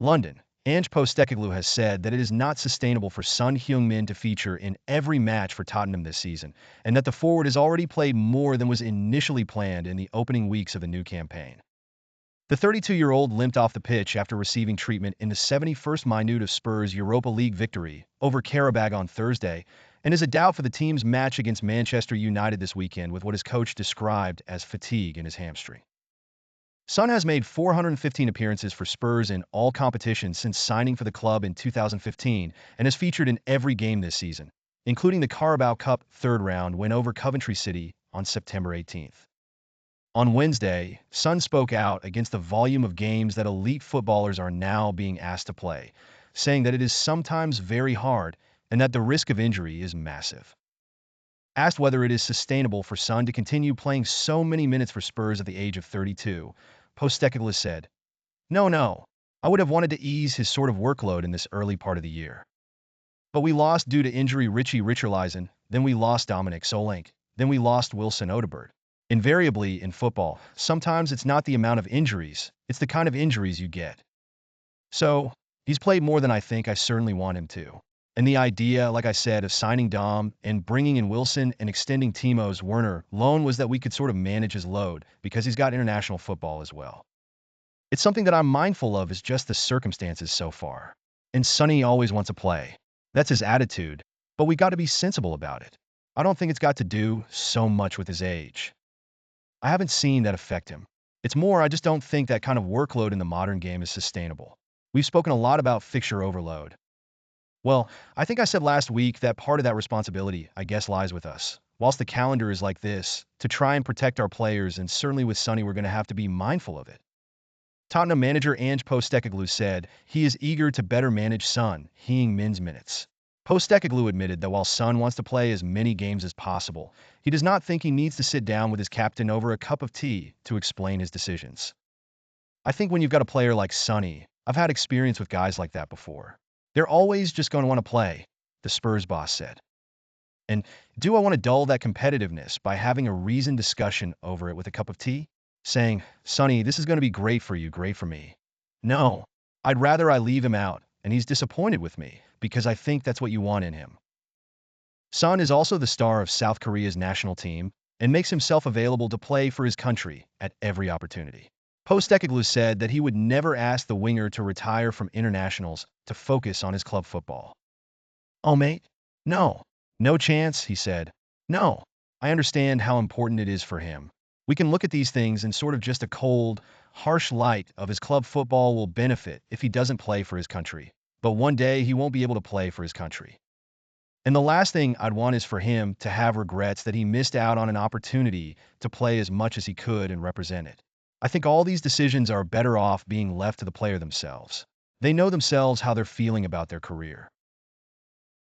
London. Ange Postecoglou has said that it is not sustainable for Son Heung-Min to feature in every match for Tottenham this season, and that the forward has already played more than was initially planned in the opening weeks of the new campaign. The 32-year-old limped off the pitch after receiving treatment in the 71st minute of Spurs' Europa League victory over Karabag on Thursday, and is a doubt for the team's match against Manchester United this weekend with what his coach described as fatigue in his hamstring. Son has made 415 appearances for Spurs in all competitions since signing for the club in 2015 and has featured in every game this season, including the Carabao Cup third round win over Coventry City on September 18th. On Wednesday, Son spoke out against the volume of games that elite footballers are now being asked to play, saying that it is sometimes very hard and that the risk of injury is massive. Asked whether it is sustainable for Son to continue playing so many minutes for Spurs at the age of 32, Postecoglou said, No. I would have wanted to ease his sort of workload in this early part of the year. But we lost due to injury Richie Richarlison, then we lost Dominic Solanke, then we lost Wilson Odobert. Invariably in football, sometimes it's not the amount of injuries, it's the kind of injuries you get. So, he's played more than I think I certainly want him to. And the idea, like I said, of signing Dom and bringing in Wilson and extending Timo's Werner loan was that we could sort of manage his load because he's got international football as well. It's something that I'm mindful of is just the circumstances so far. And Sonny always wants to play. That's his attitude, but we got to be sensible about it. I don't think it's got to do so much with his age. I haven't seen that affect him. It's more I just don't think that kind of workload in the modern game is sustainable. We've spoken a lot about fixture overload. Well, I think I said last week that part of that responsibility, I guess, lies with us. Whilst the calendar is like this, to try and protect our players, and certainly with Sonny we're going to have to be mindful of it. Tottenham manager Ange Postecoglou said he is eager to better manage Son Heung-Min's minutes. Postecoglou admitted that while Son wants to play as many games as possible, he does not think he needs to sit down with his captain over a cup of tea to explain his decisions. I think when you've got a player like Sonny, I've had experience with guys like that before. They're always just going to want to play, the Spurs boss said. And do I want to dull that competitiveness by having a reasoned discussion over it with a cup of tea? Saying, Sonny, this is going to be great for you, great for me. No, I'd rather I leave him out, and he's disappointed with me, because I think that's what you want in him. Son is also the star of South Korea's national team, and makes himself available to play for his country at every opportunity. Postecoglou said that he would never ask the winger to retire from internationals to focus on his club football. Oh, mate? No. No chance, he said. No. I understand how important it is for him. We can look at these things in sort of just a cold, harsh light of his club football will benefit if he doesn't play for his country. But one day he won't be able to play for his country. And the last thing I'd want is for him to have regrets that he missed out on an opportunity to play as much as he could and represent it. I think all these decisions are better off being left to the player themselves. They know themselves how they're feeling about their career.